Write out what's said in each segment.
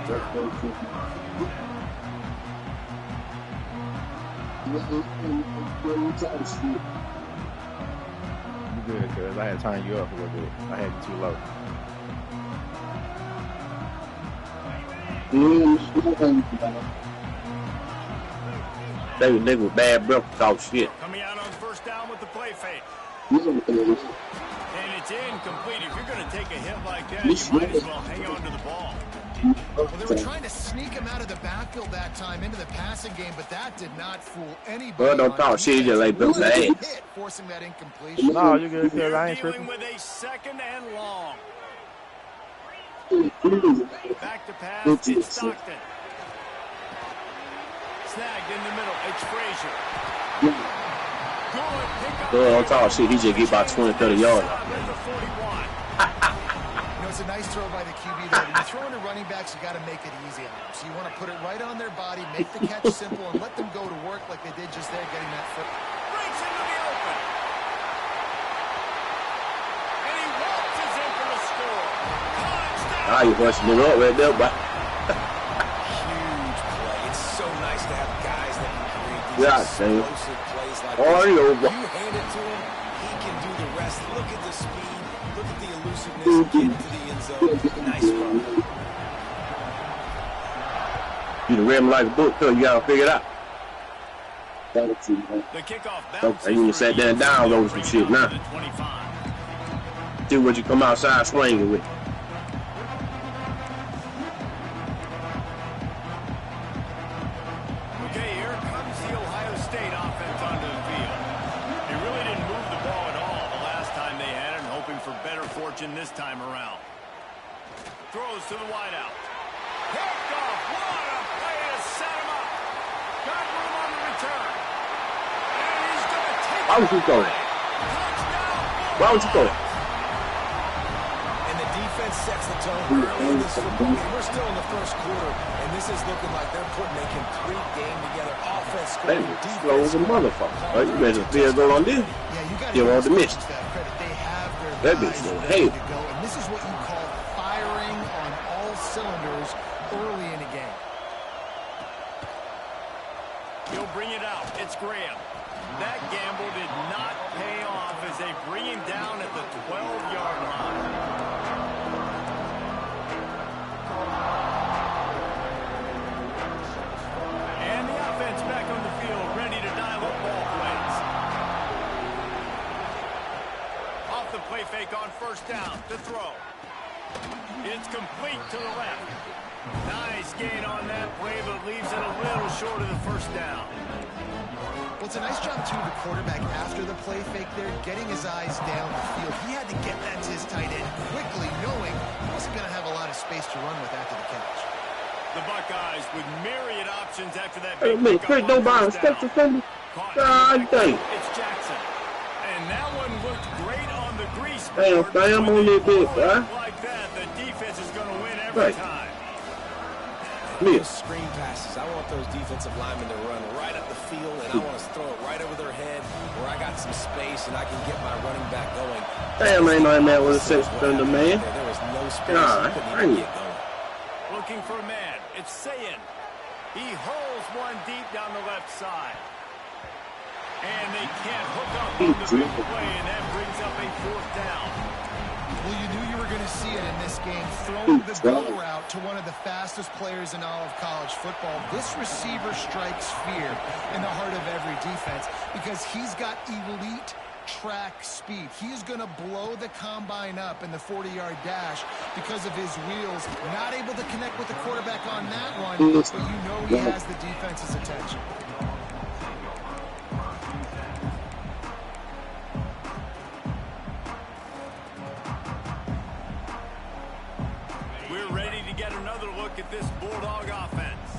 You good, cuz I had to turn you up a little bit. I had you too low. They were bad breath talk shit. Coming out on first down with the play fake. And it's incomplete. If you're going to take a hit like that, you might as well hang on to the ball. Well, they were trying to sneak him out of the backfield that time into the passing game, but that did not fool anybody. Well, don't talk shit, you like Bill Bad. Forcing that incompletion. No, you're good, cuz I ain't Dealing tripping. with a second and long. Back to pass, it's Stockton. Snagged in the middle, it's Frazier. Good pickup. Well, don't talk shit, he just get about 20, 30 yards. It's a nice throw by the QB there. When you're throwing to running backs, you got to make it easy on them. So you want to put it right on their body, make the catch simple, and let them go to work like they did just there, getting that foot. Breaks into the open. And he waltzes in for the score. Touchdown. Ah, you busting it up right there, boy. Huge play. It's so nice to have guys that can create these explosive plays like this. You hand it to him, he can do the rest. Look at the speed. Look at the elusiveness. Get into the end zone. Nice run. You done read him like a book, so you gotta figure it out. The kickoff bounces. Okay, you sat there and down over some shit now. See what you come outside swinging with. Okay, here comes the Ohio State offense onto the field. They really didn't move the ball at all the last time they had it, and hoping for better fortune this time around. Throws to the wideout. Picked off. What a play to set him up. Got room on the return. And he's going to take Why would you go? Why would you go? And the defense sets the tone early in this football game. We're still in the first quarter, and this is looking like they're putting a complete game together. Offense scoring, defense slow as a motherfucker. Right? You better field goal on this. Yeah, you got you want to miss. They have their guys bitch going ready hell. to go, and this is what you call firing on all cylinders early in a game. He'll bring it out. It's Graham. That gamble did not pay off as they bring him down at the 12-yard line. And the offense back on the field, ready to dial up ball plays. Off the play fake on first down to throw. It's complete to the left. Nice gain on that play, but leaves it a little short of the first down. Well, it's a nice job, too, the quarterback after the play fake there, getting his eyes down the field. He had to get that to his tight end quickly, knowing he wasn't going to have a lot of space to run with after the catch. The Buckeyes with myriad options after that Hey, big Chris, don't buy a step to somebody. God dang. It's Jackson. And that one looked great on the grease Damn, board. fam, on that bitch, huh? Like that, the defense is going to win every time. Those screen passes, I want those defensive linemen to run right up the field, and I want to throw it right over their head where I got some space and I can get my running back going. Damn, ain't no man with a six thunder, man. There was no space. God, He couldn't even get going. Looking for a man. It's Sayin. He hurls one deep down the left side. And they can't hook up on the big play, and that brings up a fourth down. Well, you knew you were going to see it in this game, throwing the go route to one of the fastest players in all of college football. This receiver strikes fear in the heart of every defense because he's got elite track speed. He is going to blow the combine up in the 40-yard dash because of his wheels. Not able to connect with the quarterback on that one, but you know he has the defense's attention. At this Bulldog offense.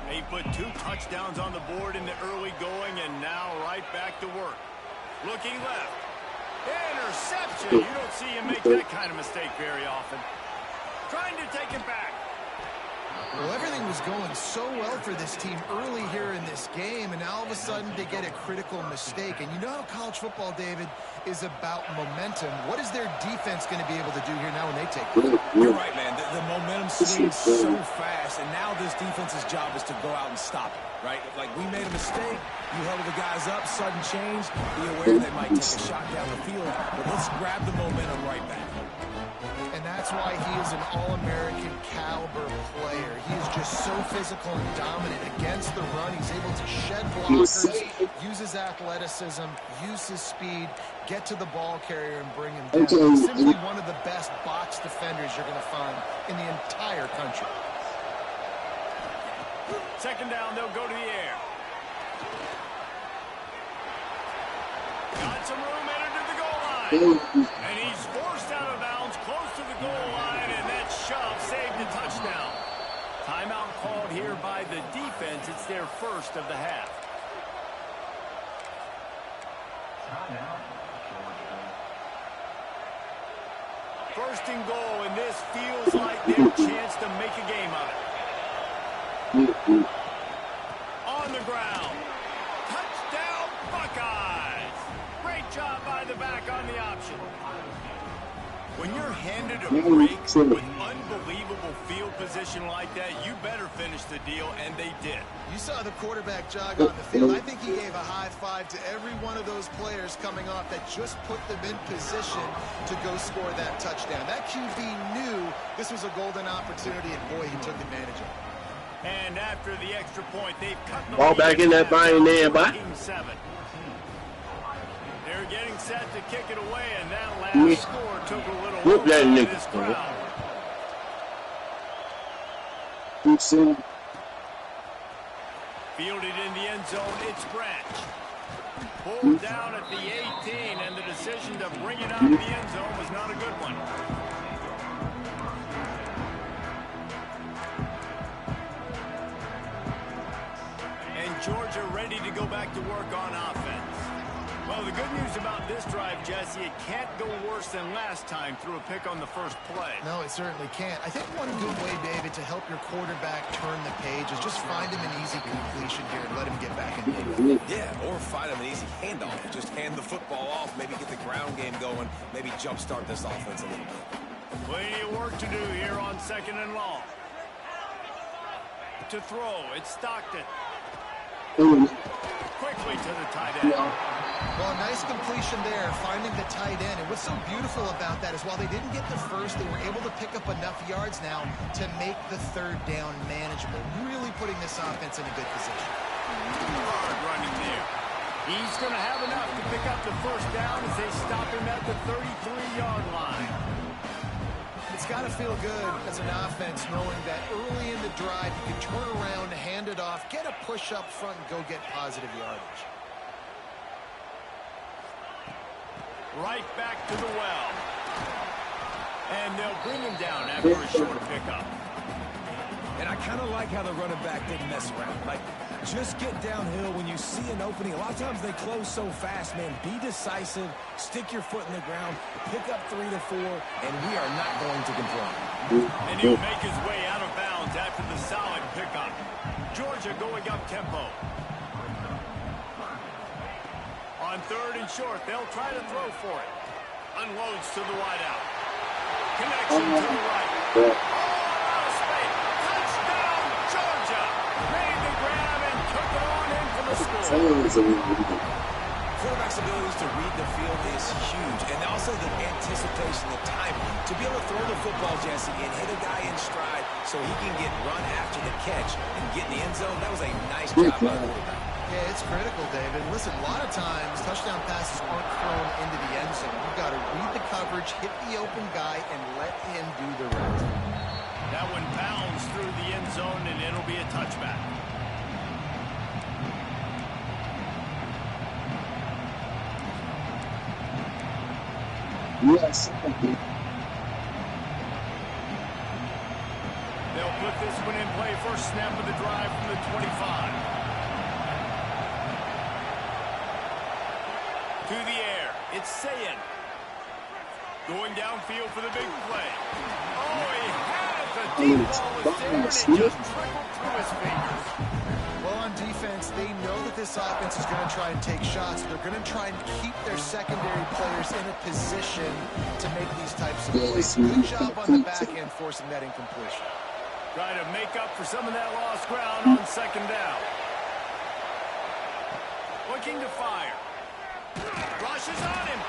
They put 2 touchdowns on the board in the early going and now right back to work. Looking left. Interception. You don't see him make that kind of mistake very often. Trying to take it back. Well, everything was going so well for this team early here in this game, and now all of a sudden they get a critical mistake. And you know how college football, David, is about momentum. What is their defense going to be able to do here now when they take it? You're right, man. The momentum swings so fast, and now this defense's job is to go out and stop it, right? Like, we made a mistake, you held the guys up, sudden change, be aware they might take a shot down the field, but let's grab the momentum right back. And that's why he is an All-American caliber player. He is just so physical and dominant against the run. He's able to shed blockers, use his athleticism, use his speed, get to the ball carrier and bring him down. He's simply one of the best box defenders you're going to find in the entire country. Second down, they'll go to the air. Got some room headed to the goal line. And he's forced out of bounds close to the goal line, and that shove saved the touchdown. Timeout called here by the defense. It's their first of the half. First and goal, and this feels like their chance to make a game of it. On the ground. Touchdown, Buckeyes. Great job by the back on the option. When you're handed a break with unbelievable field position like that, you better finish the deal, and they did. You saw the quarterback jog on the field. I think he gave a high five to every one of those players coming off that just put them in position to go score that touchdown. That QB knew this was a golden opportunity, and boy, he took advantage of it. And after the extra point, they've cut the Ball back in that thing there, boy. They're getting set to kick it away, and that last score took a little Whoop that of nigga. this crowd. Fielded in the end zone, it's Branch. Pulled down at the 18, and the decision to bring it out of the end zone was not a good one. And Georgia ready to go back to work on offense. Well, the good news about this drive, Jesse, it can't go worse than last time through a pick on the first play. No, it certainly can't. I think one good way, David, to help your quarterback turn the page is just find him an easy completion here and let him get back in the game. Yeah, or find him an easy handoff. Just hand the football off, maybe get the ground game going, maybe jumpstart this offense a little bit. Plenty of work to do here on second and long. To throw, it's Stockton. Quickly to the tight end. Well, a nice completion there, finding the tight end. And what's so beautiful about that is while they didn't get the first, they were able to pick up enough yards now to make the third down manageable. Really putting this offense in a good position. Hard running there. He's going to have enough to pick up the first down as they stop him at the 33-yard line. It's got to feel good as an offense knowing that early in the drive you can turn around, hand it off, get a push up front, and go get positive yardage. Right back to the well. And they'll bring him down after a short pickup. And I kind of like how the running back didn't mess around. Like, just get downhill when you see an opening. A lot of times they close so fast, man. Be decisive, stick your foot in the ground, pick up 3 to 4, and we are not going to complain. And he'll make his way out of bounds after the solid pickup. Georgia going up tempo. On third and short, they'll try to throw for it. Unloads to the wideout. Connection to the right. Oh, out of space. Touchdown, Georgia. Made the grab and took it on in for the score. Quarterback's abilities to read the field is huge, and also the anticipation, the timing. To be able to throw the football, Jesse, and hit a guy in stride so he can get run after the catch and get in the end zone, that was a nice job by the quarterback. Yeah, it's critical, David. Listen, a lot of times touchdown passes aren't thrown into the end zone. You've got to read the coverage, hit the open guy, and let him do the rest. That one bounds through the end zone, and it'll be a touchback. Yes. They'll put this one in play. First snap of the drive from the 25. To the air, it's Sayin. Going downfield for the big play. Oh, he has the deep ball was there, and it just trickled through his fingers. Well, on defense, they know that this offense is going to try and take shots. They're going to try and keep their secondary players in a position to make these types of plays. Good job on the back end forcing that incompletion. Try to make up for some of that lost ground on second down. Looking to fire. Rushes on him.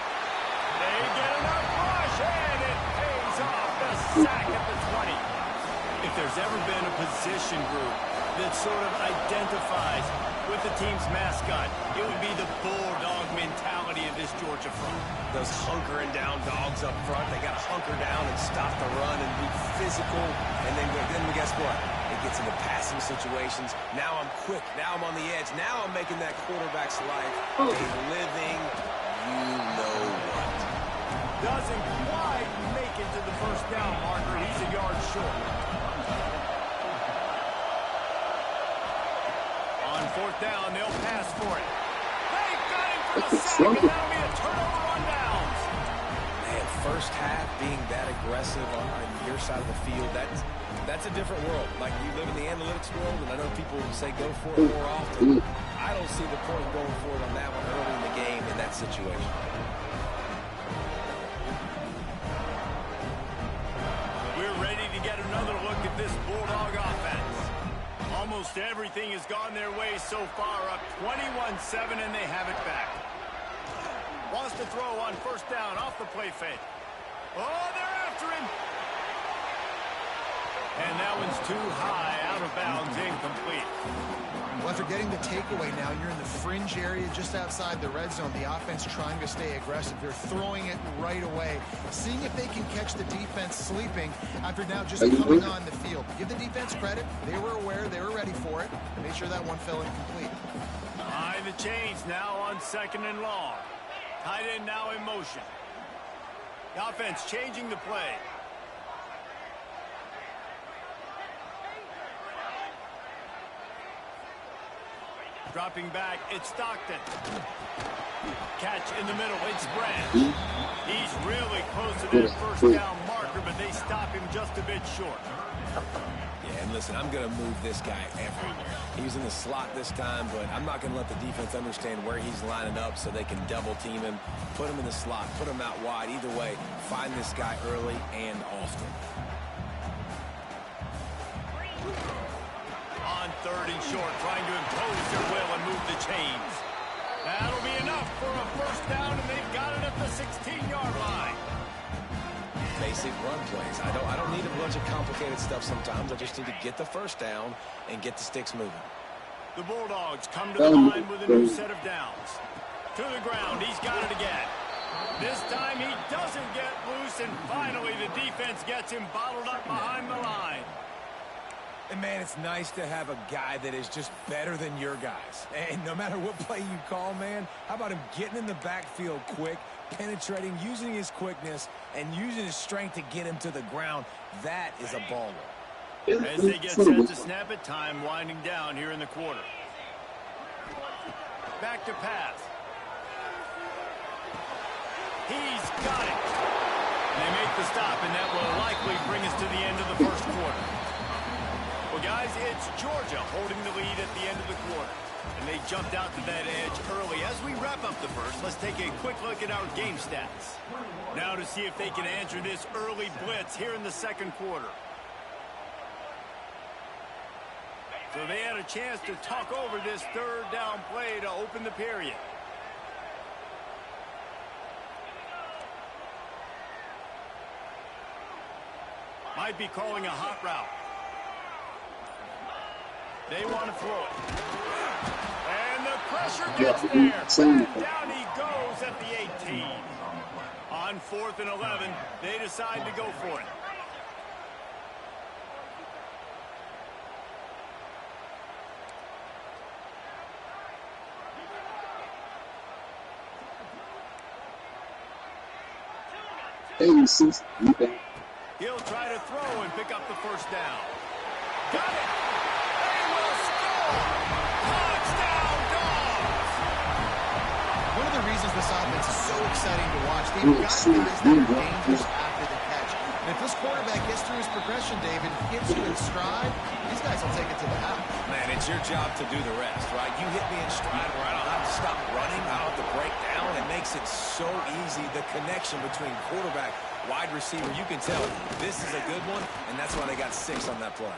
They get enough rush, and it pays off. The sack at the 20. If there's ever been a position group that sort of identifies with the team's mascot, it would be the bulldog mentality of this Georgia front. Those hunkering down dogs up front, they got to hunker down and stop the run and be physical. And then guess what? It gets into passing situations. Now I'm quick. Now I'm on the edge. Now I'm making that quarterback's life a living you-know-what. Doesn't quite make it to the first down marker. He's a yard short. On fourth down, they'll pass for it. They got him for the sack, and that'll be a turnover on downs. Man, first half being that aggressive on your side of the field, that's a different world. Like, you live in the analytics world, and I know people say go for it more often. I don't see the point going for it on that one early in the game in that situation. We're ready to get another look at this Bulldog offense. Almost everything has gone their way so far, up 21-7, and they have it back. Wants to throw on first down off the play fake. Oh, they're after him. And that one's too high, out of bounds, incomplete. Well, after getting the takeaway now, you're in the fringe area just outside the red zone. The offense trying to stay aggressive. They're throwing it right away, seeing if they can catch the defense sleeping after now just coming on the field. Give the defense credit. They were aware. They were ready for it. Made sure that one fell incomplete. Behind the chains now on second and long. Tight end now in motion. The offense changing the play. Dropping back, it's Stockton. Catch in the middle, it's Branch. He's really close to that first down marker, but they stop him just a bit short. Yeah, and listen, I'm going to move this guy everywhere. He's in the slot this time, but I'm not going to let the defense understand where he's lining up so they can double team him, put him in the slot, put him out wide. Either way, find this guy early and often. On third and short, trying to impose their will and move the chains. That'll be enough for a first down, and they've got it at the 16-yard line. Basic run plays. I don't need a bunch of complicated stuff sometimes. I just need to get the first down and get the sticks moving. The Bulldogs come to the line with a new set of downs. To the ground, he's got it again. This time he doesn't get loose, and finally the defense gets him bottled up behind the line. And, man, it's nice to have a guy that is just better than your guys. And no matter what play you call, man, how about him getting in the backfield quick, penetrating, using his quickness, and using his strength to get him to the ground? That is a baller. As they get set to snap it, time winding down here in the quarter. Back to pass. He's got it. They make the stop, and that will likely bring us to the end of the first quarter. Well, guys, it's Georgia holding the lead at the end of the quarter. And they jumped out to that edge early. As we wrap up the first, let's take a quick look at our game stats. Now to see if they can answer this early blitz here in the second quarter. So they had a chance to talk over this third down play to open the period. Might be calling a hot route. They want to throw it. And the pressure gets there. And down he goes at the 18. On 4th and 11, they decide to go for it. He'll try to throw and pick up the first down. Got it. They will score. Touchdown, Dogs. One of the reasons this offense is so exciting to watch, they've got guys that are dangerous after the catch. And if this quarterback gets through his progression, David, hits you in stride, he's these guys will take it to the house. Man, it's your job to do the rest, right? You hit me in stride where I don't have to stop running. I don't have to break down. It makes it so easy. The connection between quarterback, wide receiver, you can tell this is a good one, and that's why they got 6 on that play.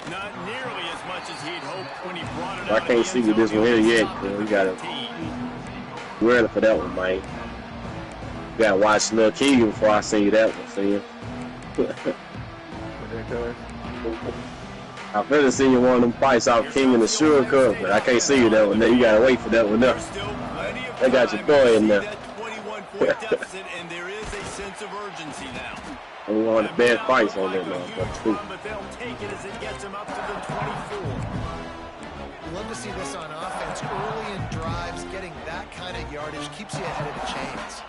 Not nearly as much as he'd hoped when he brought it I out. can't see with this one here yet, bro. We gotta be ready for that one, Mike. You gotta watch Lil Keegan before I see that one, see. I better see you one of them fights out King and the Sugar Cup, but I can't see you that one. You gotta wait for that one up. They got your boy in there. And there is a sense of urgency now. And one of the bad fights on that motherfucker. But they'll take it as it gets them up to the 24. You love to see this on offense. Early in drives, getting that kind of yardage keeps you ahead of the chains.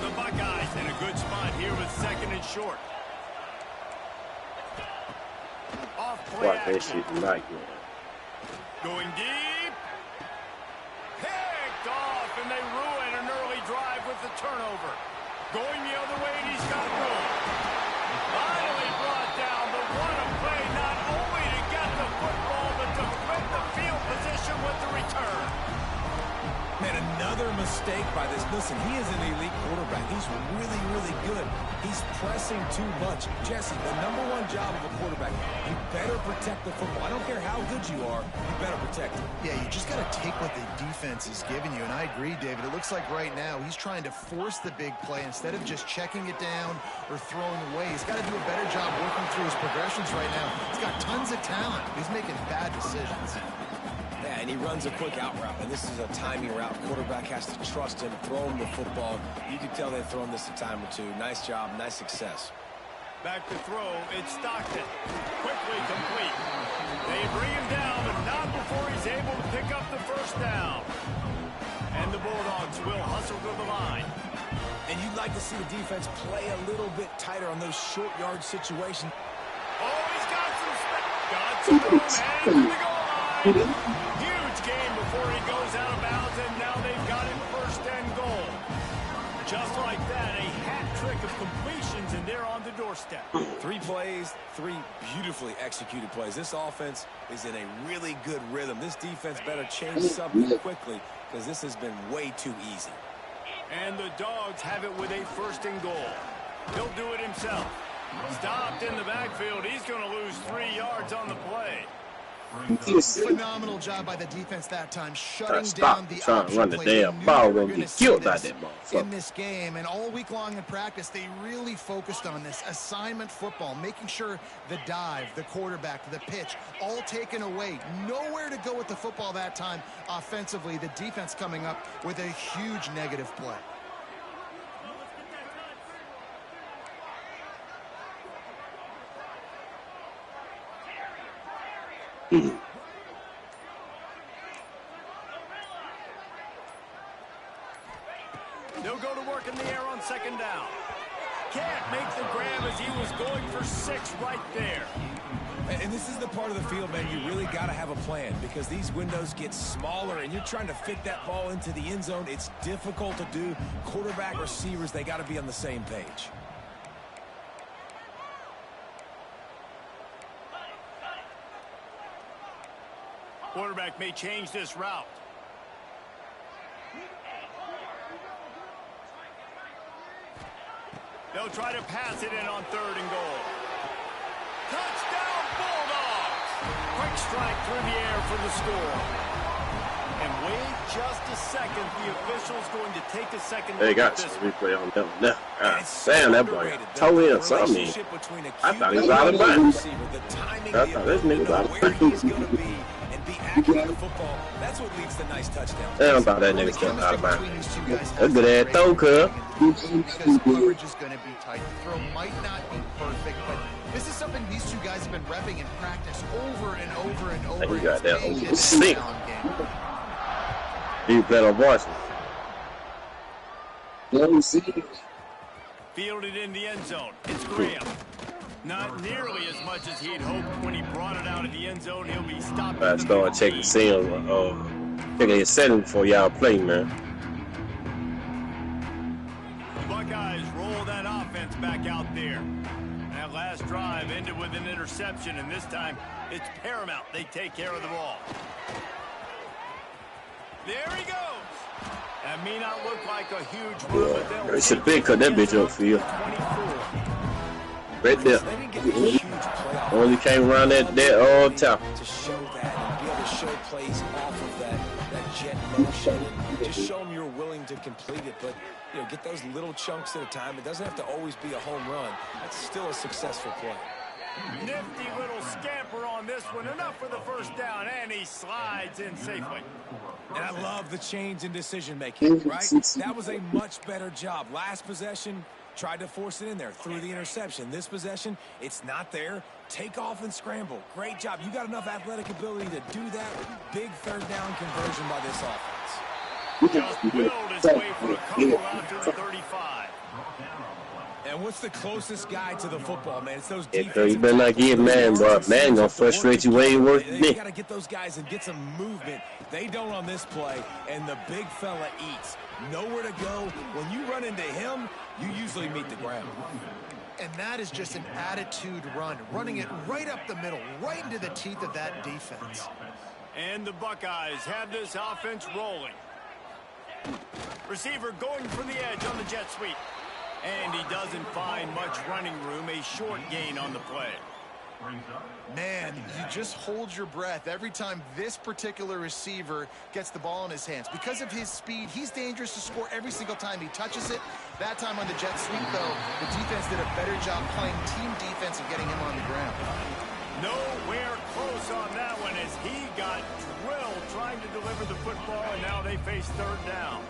The Buckeyes in a good spot here with 2nd and short. Off play Watch that action. shit tonight, man. Going deep. Picked off, and they ruin an early drive with the turnover. Going the other way, and he's got room. Finally brought down, but what a play, not only to get the football, but to win the field position with the return. Man, another mistake by this. Listen, he is an elite quarterback. He's really, really good. He's pressing too much. Jesse, the #1 job of a quarterback, you better protect the football. I don't care how good you are, you better protect it. Yeah, you just got to take what the defense is giving you. And I agree, David. It looks like right now he's trying to force the big play instead of just checking it down or throwing away. He's got to do a better job working through his progressions right now. He's got tons of talent. He's making bad decisions. Yeah, and he runs a quick out route, and this is a timing route. Quarterback has to trust him, throw him the football. You can tell they've thrown this a time or two. Nice job, nice success. Back to throw, it's Stockton. Quickly complete. They bring him down, but not before he's able to pick up the first down. And the Bulldogs will hustle to the line. And you'd like to see the defense play a little bit tighter on those short yard situations. Oh, he's got some room, and to the goal line. Huge game before he goes out of bounds, and now they've got it 1st and goal. Just like that, a hat trick of completions, and they're on the doorstep. 3 plays, 3 beautifully executed plays. This offense is in a really good rhythm. This defense better change something quickly because this has been way too easy. And the Dogs have it with a 1st and goal. He'll do it himself. Stopped in the backfield. He's going to lose 3 yards on the play. Phenomenal job by the defense that time, shutting Stop down the trying to run the option play. damn ball. We're gonna get killed by that in motherfucker. this game, and all week long in practice, they really focused on this assignment football, making sure the dive, the quarterback, the pitch, all taken away. Nowhere to go with the football that time offensively. The defense coming up with a huge negative play. They'll go to work in the air on 2nd down. Can't make the grab as he was going for 6 right there. And this is the part of the field, man, you really got to have a plan because these windows get smaller and you're trying to fit that ball into the end zone. It's difficult to do. Quarterback, receivers, they got to be on the same page. Quarterback may change this route. They'll try to pass it in on 3rd and goal. Touchdown, Bulldogs! Quick strike through the air for the score. And wait just a second. The official's going to take a second They look got at this. some replay on them now. So Damn, that boy totally in something. I thought he was out of bounds. I thought this nigga was out of bounds. Accurate with the football. That's what leads to nice touchdowns. Damn, I thought that nigga was out of bounds. A good ass throw, cuz. Because coverage is going to be tight. The throw might not be perfect, but this is something these two guys have been repping in practice over and over and over. You got that It's old a sick. game. You played on varsity. Fielded in the end zone. It's Graham. Not nearly as much as he'd hoped when he brought it out of the end zone. He'll be stopped. I start checking checking his setting before y'all play, man. The Buckeyes roll that offense back out there. That last drive ended with an interception, and this time it's paramount they take care of the ball. There he goes. That may not look like a huge run, but they'll It's a big cut that bitch up for you. Right there. They didn't get a huge playoff. Only came around that top. To show that and be able to show plays off of that jet motion and just show them you're willing to complete it. But, you know, get those little chunks at a time. It doesn't have to always be a home run. That's still a successful play. Nifty little scamper on this one. Enough for the first down, and he slides in safely. And I love the change in decision-making, right? That was a much better job. Last possession, tried to force it in there, threw the interception. This possession, it's not there. Take off and scramble. Great job. You got enough athletic ability to do that. Big third down conversion by this offense. Just willed his way for a couple out to the 35. And what's the closest guy to the football, man? It's those Yeah, defensive. you better not get man, bro. Man gonna frustrate you way worse than They me. got to get those guys and get some movement. They don't on this play, and the big fella eats. Nowhere to go. When you run into him, you usually meet the ground. And that is just an attitude run, running it right up the middle, right into the teeth of that defense. And the Buckeyes have this offense rolling. Receiver going for the edge on the jet sweep. And he doesn't find much running room, a short gain on the play. Man, you just hold your breath every time this particular receiver gets the ball in his hands. Because of his speed, he's dangerous to score every single time he touches it. That time on the jet sweep, though, the defense did a better job playing team defense and getting him on the ground. Nowhere close on that one as he got drilled trying to deliver the football, and now they face third down.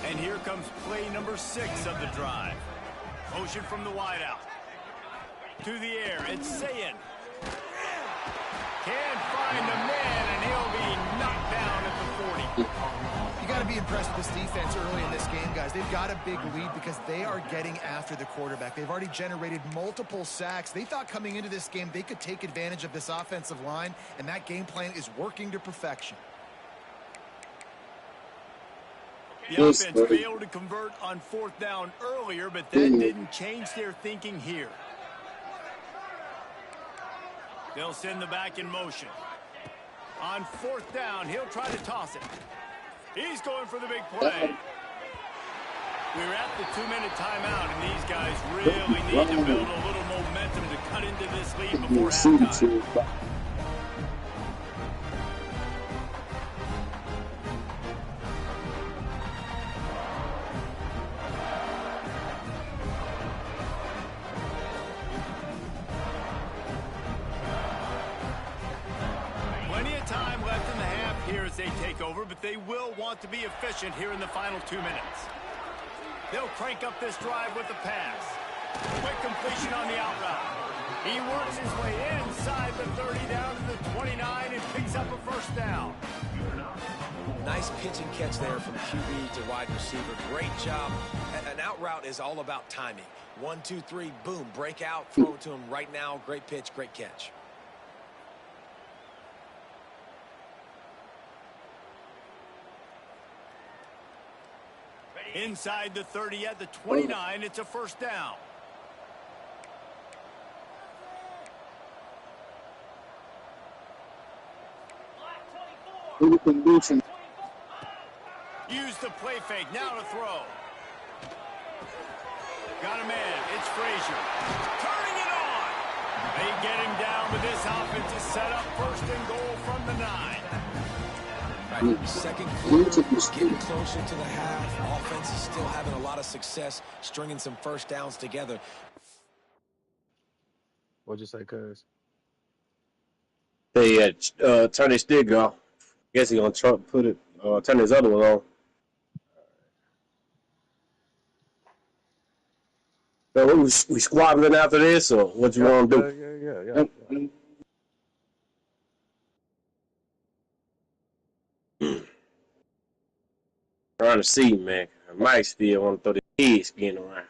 And here comes play number 6 of the drive. Motion from the wideout. To the air, it's Sayin. Can't find the man, and he'll be knocked down at the 40. You got to be impressed with this defense early in this game, guys. They've got a big lead because they are getting after the quarterback. They've already generated multiple sacks. They thought coming into this game they could take advantage of this offensive line, and that game plan is working to perfection. The offense failed to convert on fourth down earlier, but that didn't change their thinking here. They'll send the back in motion. On fourth down, he'll try to toss it. He's going for the big play. We're at the 2-minute timeout, and these guys really need to build a little momentum to cut into this lead before halftime. They take over, but they will want to be efficient here in the final 2 minutes. They'll crank up this drive with the pass. Quick completion on the out route. He works his way inside the 30 down to the 29 and picks up a first down. Nice pitch and catch there from QB to wide receiver. Great job. An out route is all about timing. 1, 2, 3, boom, break out, throw it to him right now. Great pitch, great catch. Inside the 30 at the 29, it's a first down. Use the play fake, now to throw. Got a man, it's Frazier. Turning it on. They get him down, but this offense is set up first and goal from the 9. Right. Second quarter, getting closer to the half. Offense is still having a lot of success stringing some first downs together. What'd you say, cuz? They turn his stick off. Guess he gonna turn his other one on. So we squabbling after this, or what you want to do? Yeah. Trying to see, man. I might still want to throw the pig skin around.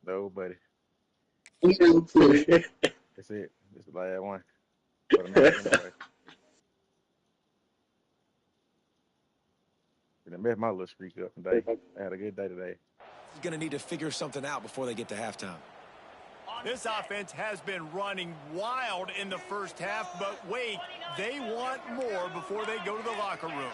No, buddy. That's That's it. This is the last one. For the night anyway. I messed my little streak up today. I had a good day today. He's going to need to figure something out before they get to halftime. On This offense has been running wild in the first half, but wait, they want more before they go to the locker room.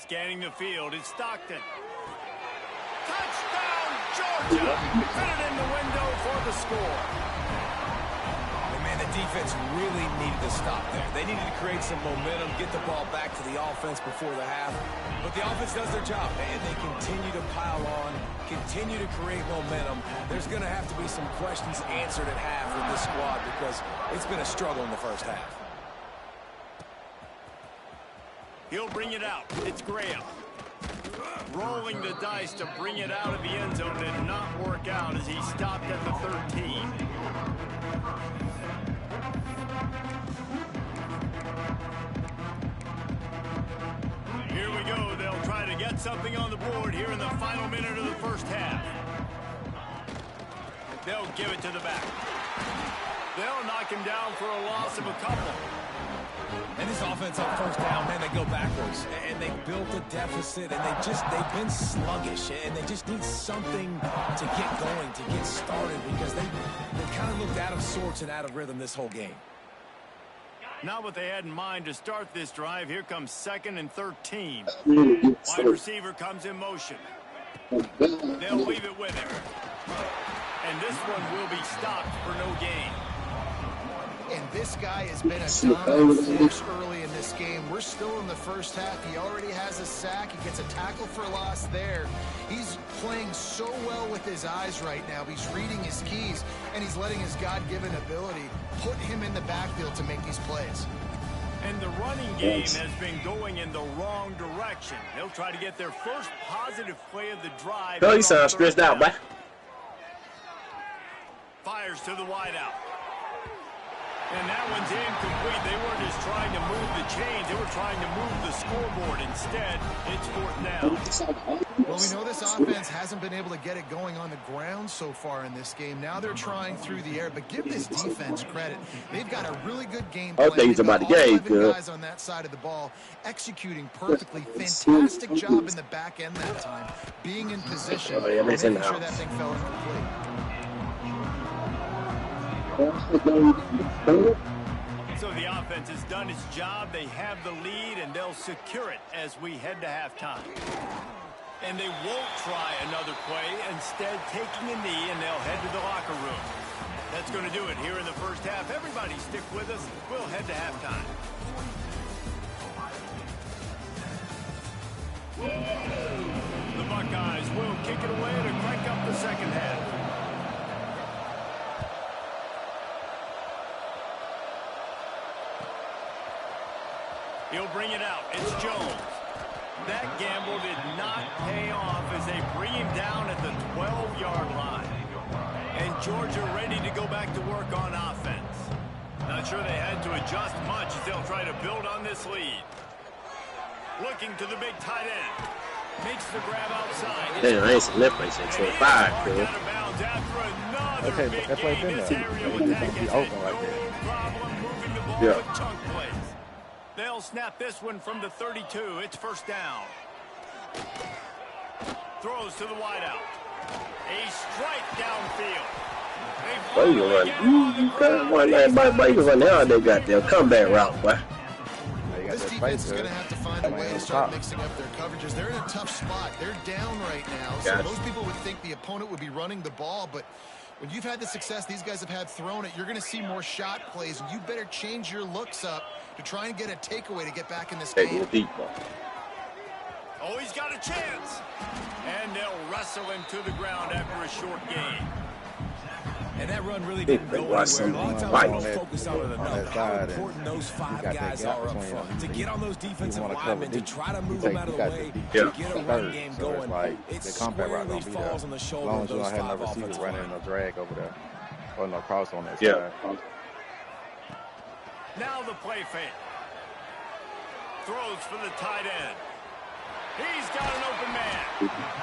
Scanning the field, it's Stockton. Touchdown, Georgia! Put it in the window for the score. And man, the defense really needed to stop there. They needed to create some momentum, get the ball back to the offense before the half. But the offense does their job, and they continue to pile on, continue to create momentum. There's going to have to be some questions answered at half with this squad because it's been a struggle in the first half. He'll bring it out. It's Graham. Rolling the dice to bring it out of the end zone did not work out as he stopped at the 13. Here we go. They'll try to get something on the board here in the final minute of the first half. They'll give it to the back. They'll knock him down for a loss of a couple. And this offense on first down, man, they go backwards. And they built a deficit, and they've been sluggish. And they just need something to get going, to get started, because they kind of looked out of sorts and out of rhythm this whole game. Not what they had in mind to start this drive. Here comes 2nd and 13. Wide receiver comes in motion. They'll leave it with him. And this one will be stopped for no gain. And this guy has been a dominant force early in this game. We're still in the first half. He already has a sack. He gets a tackle for loss there. He's playing so well with his eyes right now. He's reading his keys, and he's letting his God-given ability put him in the backfield to make these plays. And the running game has been going in the wrong direction. They'll try to get their first positive play of the drive. Oh, you sound stressed out, boy. Fires to the wideout. And that one's incomplete. They weren't just trying to move the chains. They were trying to move the scoreboard. Instead, it's 4th down. Well, we know this offense hasn't been able to get it going on the ground so far in this game. Now they're trying through the air. But give this defense credit. They've got a really good game plan. Okay, he's about to get good. Guys on that side of the ball executing perfectly. Fantastic job in the back end that time. Being in position. Making sure that thing fell incomplete. So the offense has done its job. They have the lead, and they'll secure it as we head to halftime. And they won't try another play, instead taking a knee, and they'll head to the locker room. That's going to do it here in the first half. Everybody stick with us. We'll head to halftime. The Buckeyes will kick it away to crank up the second half. He'll bring it out. It's Jones. That gamble did not pay off as they bring him down at the 12-yard line. And Georgia ready to go back to work on offense. Not sure they had to adjust much as they'll try to build on this lead. Looking to the big tight end. Makes the grab outside. Damn, I ain't some left place at 25, bro. Okay, but that play been there. It's going to be open right there. Yeah. They'll snap this one from the 32. It's 1st down. Throws to the wideout. A strike downfield. Boy, you run. You got one last bite. You run now. They got their comeback route, boy. This defense is going to have to find a way to start mixing up their coverages. They're in a tough spot. They're down right now. So most people would think the opponent would be running the ball, but when you've had the success these guys have had throwing it, you're going to see more shot plays, and you better change your looks up to try and get a takeaway to get back in this game. Oh, he's got a chance. And they'll wrestle him to the ground after a short gain. And that run really didn't go anywhere. A lot of times we don't focus on it enough. How important those 5 guys are up front. To get on those defensive linemen, to try to move them out of the way, to get a run game going. It squarely falls on the shoulder of those 5 offensive linemen. Running no drag over there. Or no cross on that side. Now the play fake. Throws for the tight end. He's got an open man.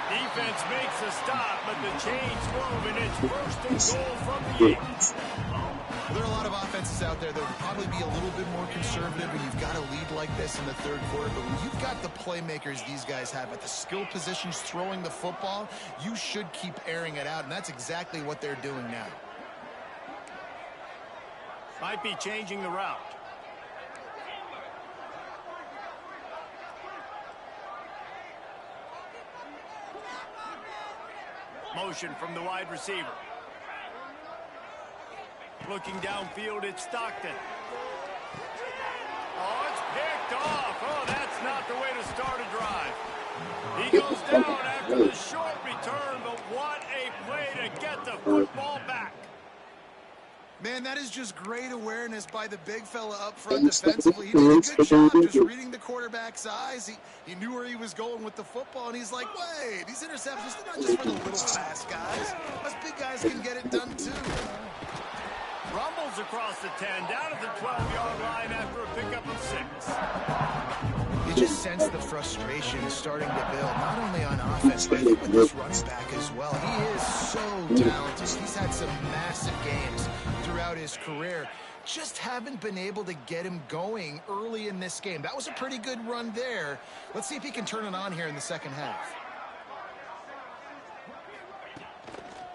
Defense makes a stop, but the chains move, and it's first and goal from the 8. There are a lot of offenses out there that would probably be a little bit more conservative when you've got a lead like this in the third quarter. But when you've got the playmakers these guys have at the skill positions throwing the football, you should keep airing it out, and that's exactly what they're doing now. Might be changing the route. Motion from the wide receiver. Looking downfield, it's Stockton. Oh, it's picked off. Oh, that's not the way to start a drive. He goes down after the short return, but what a play to get the football back. Man, that is just great awareness by the big fella up front defensively. He did a good job just reading the quarterback's eyes. He knew where he was going with the football, and he's like, wait, these interceptions, they're not just for the little pass guys. Us big guys can get it done too. Rumbles across the 10, down at the 12-yard line after a pickup of 6. You just sense the frustration starting to build, not only on offense, but I think with this running back as well. He is so talented. He's had some massive games throughout his career. Just haven't been able to get him going early in this game. That was a pretty good run there. Let's see if he can turn it on here in the second half.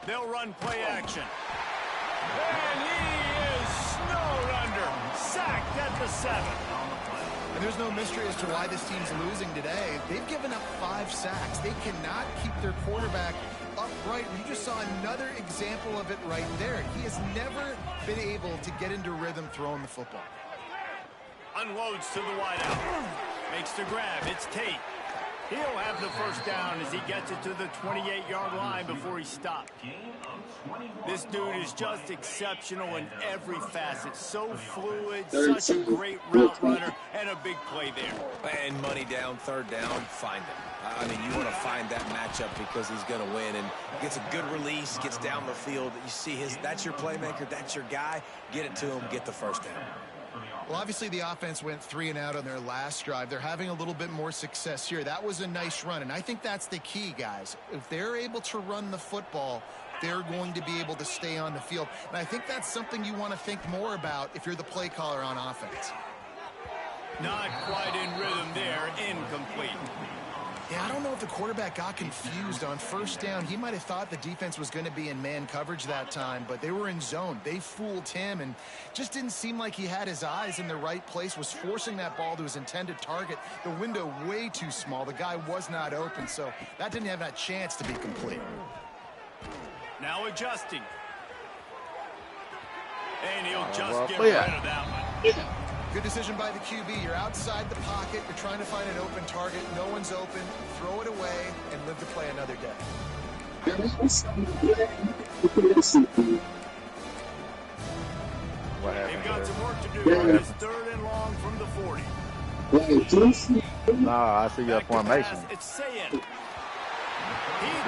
They'll run play action. And he is snowed under. Sacked at the 7. And there's no mystery as to why this team's losing today. They've given up 5 sacks. They cannot keep their quarterback upright. You just saw another example of it right there. He has never been able to get into rhythm throwing the football. Unloads to the wideout. Makes the grab. It's Tate. He'll have the first down as he gets it to the 28-yard line before he stopped. This dude is just exceptional in every facet. So fluid, such a great route runner, and a big play there. And money down, third down, find him. I mean, you want to find that matchup because he's going to win, and gets a good release, gets down the field. You see that's your playmaker, that's your guy. Get it to him, get the first down. Well, obviously the offense went 3 and out on their last drive. They're having a little bit more success here. That was a nice run, and I think that's the key, guys. If they're able to run the football, they're going to be able to stay on the field. And I think that's something you want to think more about if you're the play caller on offense. Not quite in rhythm there, incomplete. Yeah, I don't know if the quarterback got confused on first down. He might have thought the defense was going to be in man coverage that time, but they were in zone. They fooled him and just didn't seem like he had his eyes in the right place, was forcing that ball to his intended target. The window way too small. The guy was not open, so that didn't have that chance to be complete. Now adjusting. And he'll just get rid of that one. Good decision by the QB. You're outside the pocket. You're trying to find an open target. No one's open. Throw it away and live to play another day. They've got some work to do on this 3rd and long from the 40. Nah, I see your formation. It's saying.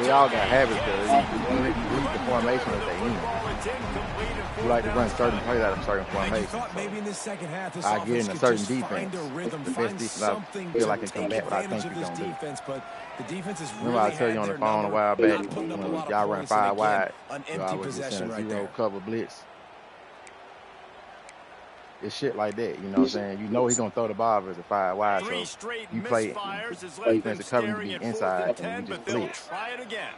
They all got habits though. You read the formation that they need. You like to run certain plays out of certain formations. Maybe in the second half, this I get in a certain defense. Find a rhythm, it's the find best defense I feel like it can combat what I think advantage you're of going this to do. defense, but the defense is Remember I tell you on the phone a while back, when y'all run 5 wide, you always just send a 0 cover blitz. It's shit like that, you know what I'm saying? You know he's going to throw the ball as a 5 wide, so you play defensive coverage to be inside, and you just blitz. Try it again.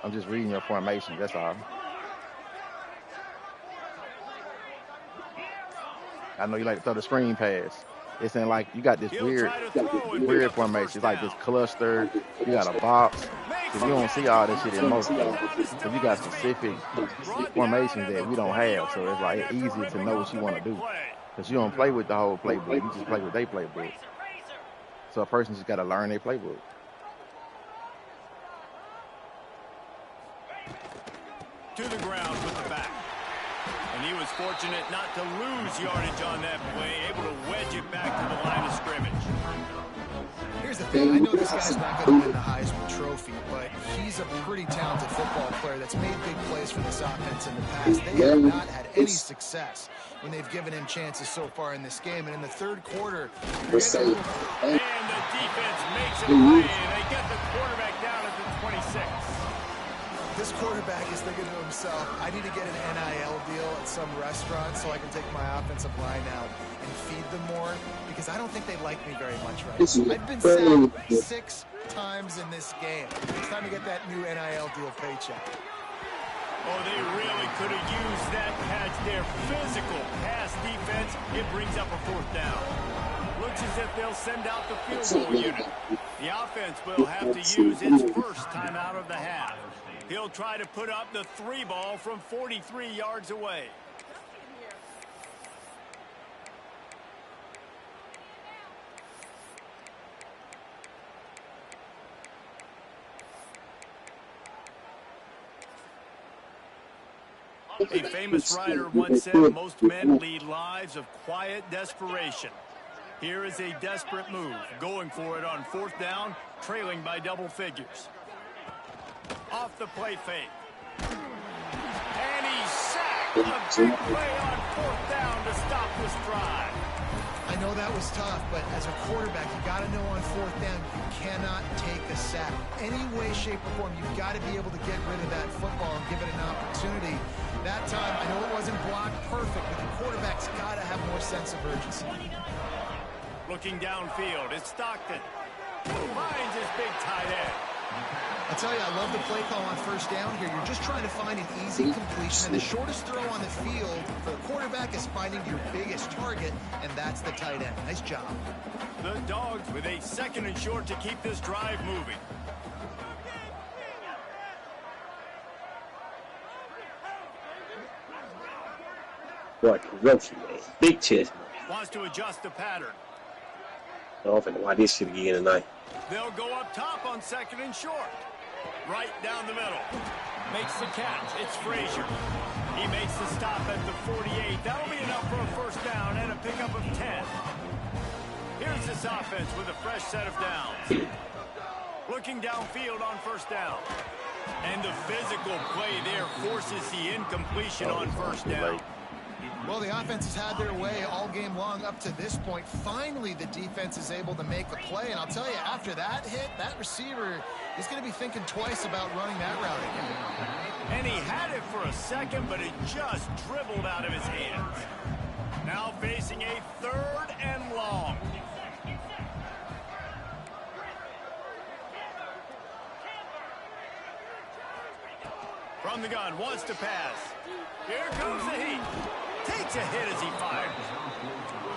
I'm just reading your formation, that's all. I know you like to throw the screen pass. It's in like you got this weird formation. It's like this cluster. You got a box. So you don't see all this shit in most of them. So you got specific formations that we don't have. So it's like it's easy to know what you want to do. Because you don't play with the whole playbook. You just play with their playbook. So a person just got to learn their playbook. To the ground with the back. And he was fortunate not to lose yardage on that play, able to wedge it back to the line of scrimmage. here's the thing. I know this guy's not going to win the Heisman Trophy, but he's a pretty talented football player that's made big plays for this offense in the past. They have not had any success when they've given him chances so far in this game. And in the third quarter, and the defense makes it play, and they get the quarterback down at the 26. This quarterback is thinking to himself, I need to get an NIL deal at some restaurant so I can take my offensive line out and feed them more, because I don't think they like me very much right now. I've been sacked 6 times in this game. It's time to get that new NIL deal paycheck. Oh, they really could have used that catch there. Physical pass defense. It brings up a 4th down. Looks as if they'll send out the field goal unit. The offense will have to use its first timeout of the half. He'll try to put up the 3 ball from 43 yards away. A famous writer once said most men lead lives of quiet desperation. Here is a desperate move, going for it on 4th down, trailing by double figures. Off the play fake. And he's sacked. A big play on 4th down to stop this drive. I know that was tough, but as a quarterback, you got to know on 4th down, you cannot take a sack. Any way, shape, or form, you've got to be able to get rid of that football and give it an opportunity. That time, I know it wasn't blocked perfect, but the quarterback's got to have more sense of urgency. Looking downfield, it's Stockton. Finds his big tight end. I'll tell you, I love the play call on 1st down here. You're just trying to find an easy completion, and the shortest throw on the field for the quarterback is finding your biggest target, and that's the tight end. Nice job. The Dogs with a 2nd and short to keep this drive moving. What corruption, man. Big chest, man. Wants to adjust the pattern. I don't think why this shit again tonight. They'll go up top on 2nd and short. Right down the middle. Makes the catch. It's Frazier. He makes the stop at the 48. That'll be enough for a 1st down and a pickup of 10. Here's this offense with a fresh set of downs. Looking downfield on 1st down. And the physical play there forces the incompletion on 1st down. Well, the offense has had their way all game long up to this point. Finally, the defense is able to make a play. And I'll tell you, after that hit, that receiver is going to be thinking twice about running that route again. And he had it for a second, but it just dribbled out of his hands. Now facing a 3rd and long. From the gun, wants to pass. Here comes the heat. Takes a hit as he fires.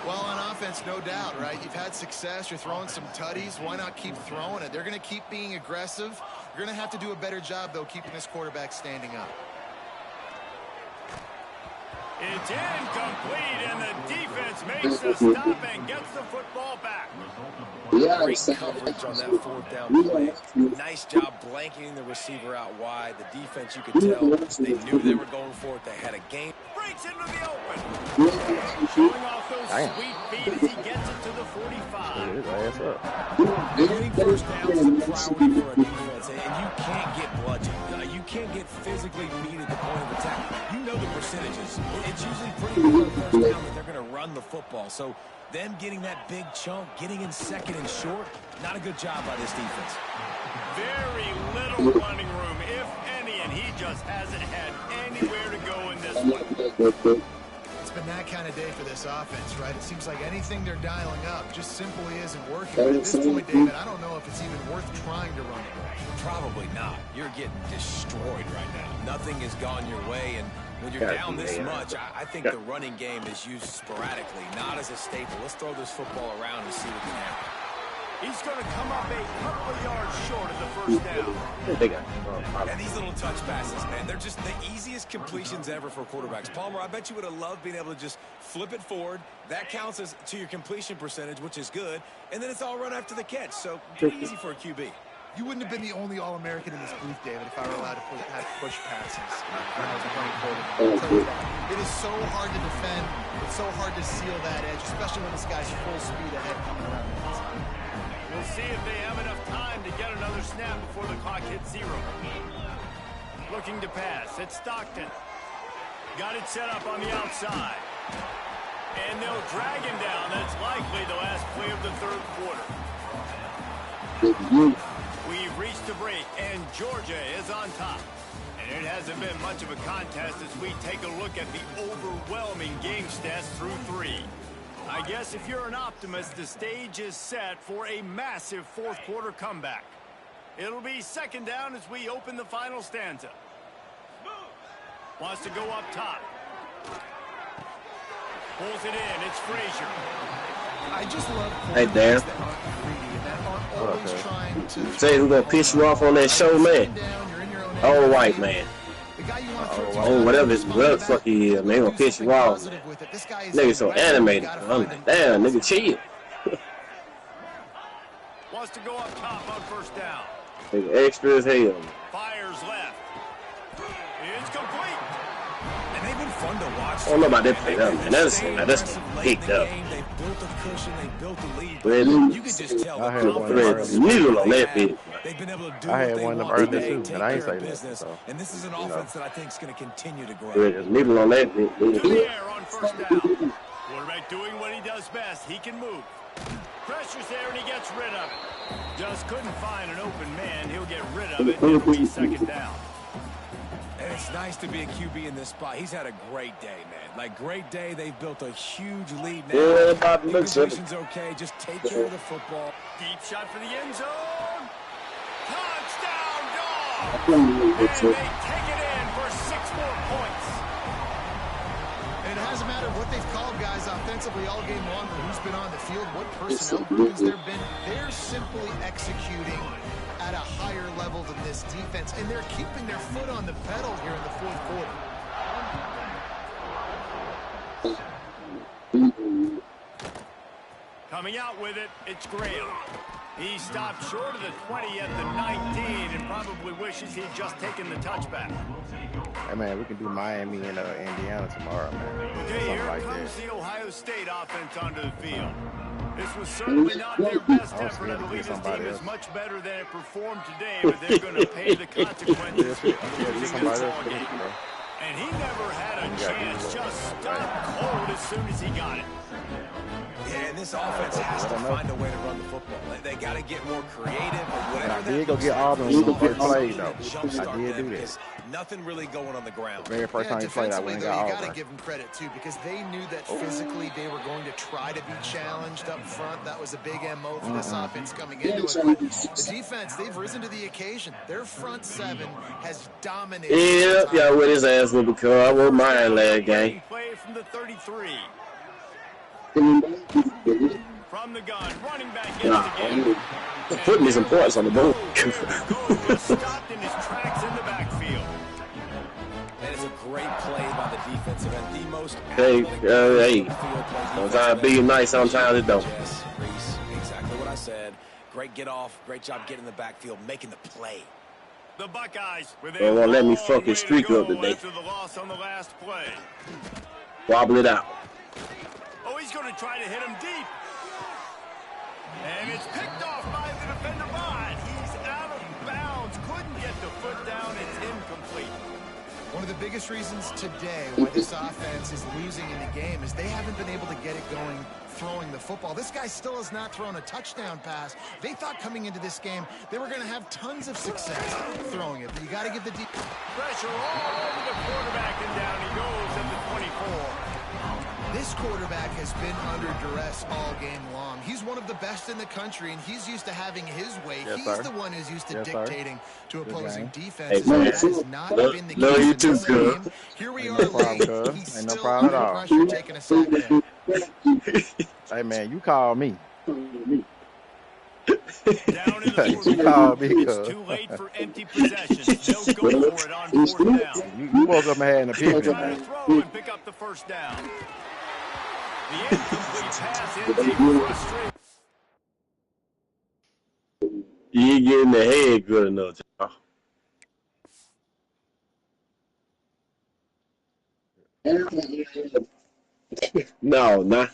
Well, on offense, no doubt, right? You've had success. You're throwing some tutties. Why not keep throwing it? They're going to keep being aggressive. You're going to have to do a better job, though, keeping this quarterback standing up. It's incomplete, and the defense makes the stop and gets the football back. Great coverage on that 4th down play. Nice job blanketing the receiver out wide. The defense, you could tell, they knew they were going for it. They had a game. Breaks into the open. Showing off those sweet feet as he gets it to the 45. His ass up. Getting 1st down is a priority for a defense, and you can't get bludgeoned. You can't get physically beat at the point of attack. You know the percentages. It's usually pretty good 1st down that they're going to run the football. So them getting that big chunk, getting in 2nd and short, not a good job by this defense. Very little running room, if any, and he just hasn't had anywhere to go in this one. It's been that kind of day for this offense, right? It seems like anything they're dialing up just simply isn't working. But at this point, David, I don't know if it's even worth trying to run it. Probably not. You're getting destroyed right now. Nothing has gone your way, and when you're down this much, I think the running game is used sporadically, not as a staple. Let's throw this football around and see what can happen. He's going to come up a couple of yards short of the 1st down. And these little touch passes, man, they're just the easiest completions ever for quarterbacks. Palmer, I bet you would have loved being able to just flip it forward. That counts as to your completion percentage, which is good. And then it's all run after the catch. So pretty easy for a QB. You wouldn't have been the only All-American in this booth, David, if I were allowed to have push passes when I was playing quarterback. It is so hard to defend. It's so hard to seal that edge, especially when this guy's full speed ahead coming around the inside. We'll see if they have enough time to get another snap before the clock hits 0. Looking to pass. It's Stockton. Got it set up on the outside. And they'll drag him down. That's likely the last play of the third quarter. We've reached the break, and Georgia is on top. And it hasn't been much of a contest as we take a look at the overwhelming game stats through 3. I guess if you're an optimist, the stage is set for a massive fourth quarter comeback. It'll be second down as we open the final stanza. Wants to go up top. Pulls it in. It's Frazier. I just love Hey, Dan. that aren't greedy and that aren't always trying to Say who's gonna piss you off on that show, man? Old white man. The guy you want to throw Oh, whatever the fuck he is, man, gonna piss you off. Nigga so animated. I'm like, damn, nigga, chill. Wants to go up top on first down. Nigga extra as hell. Fires left. It's complete. And they've been fun to watch. I don't know about that play, man. That's picked up. They built a cushion, they built a lead. Really? You can just tell I the had one confidence of them needle on that bit. They've been able to do I had what they one of them want earlier today, too, take and I ain't care say of that, business. so, And this is an offense that I think is going to continue to grow. There's needle on that bit. To the air on first down. Quarterback doing what he does best. He can move. Pressure's there, and he gets rid of it. Just couldn't find an open man. He'll get rid of it, and it'll be second down. And it's nice to be a QB in this spot. He's had a great day, man. Like, great day. They've built a huge lead now. Yeah, about to look something. Position's okay. Just take care of the football. Deep shot for the end zone. Touchdown, dog! And they take it in for 6 more points. And it hasn't mattered what they've called guys offensively all game long or who's been on the field, what personnel groupings there have been. They're simply executing at a higher level than this defense, and they're keeping their foot on the pedal here in the fourth quarter. Coming out with it, it's Graham. He stopped short of the 20 at the 19 and probably wishes he'd just taken the touchback. Hey man, we can do Miami and Indiana tomorrow, man. Okay, Something here like comes that. the Ohio State offense onto the field. This was certainly not their best I was effort. I scared to believe get this somebody team is else. much better than it performed today, but they're going to pay the consequences for losing Somebody this else ball for this, game. bro. And he never had a You got chance, these, just stopped cold as soon as he got it. Yeah, and this offense has to find a way to run the football. They got to get more creative or And whatever I that did go looks get like. Auburn You some go first get plays Auburn. though. Jumpstart I did them do because that. nothing really going on the ground. Very first time he played, I went and defensively, got though, you got to Auburn. give them credit, too, because they knew that physically they were going to try to be challenged up front. That was a big MO for this offense coming into it. But the defense, they've risen to the occasion. Their front seven has dominated. Yep, y'all with his ass will become. I was mine last game. Play from the 33. From the gun, running back gets the game. Putting me some points on the board. Stopped in his tracks in the backfield. And it's a great play by the defensive end. The most Hey, athletic hey. field play Sometimes it be nice, sometimes it don't. Yes, Reese, exactly what I said. Great get off, great job getting in the backfield, making the play. The Buckeyes with They won't let me long fucking way to streak go up today. after the loss on the last play. Wobble it out. Oh, he's going to try to hit him deep. And it's picked off by the defender Bond. He's out of bounds. Couldn't get the foot down. It's incomplete. One of the biggest reasons today why this offense is losing in the game is they haven't been able to get it going throwing the football. This guy still has not thrown a touchdown pass. They thought coming into this game they were going to have tons of success throwing it, but you got to get the deep Pressure all over the quarterback, and down he goes at the 24. This quarterback has been under duress all game long. He's one of the best in the country, and he's used to having his way. Yes, he's sir. the one who's used to Yes, sir. dictating to opposing game. defenses. Hey, man. That has not Love- been the love case you in too, this cuz. game. Here we Ain't are no problem, late. cuz. He's Ain't no still problem under at all. pressure, taking a sack there. Hey man, you call me. Down in the You fourth called me, quarter. cuz. It's too late for empty possessions. They'll go for it on fourth down. You woke up and had an opinion, Try to man. throw and pick up the first down. The incomplete pass ends a frustrating. You ain't getting the head good enough, y'all. No, nah.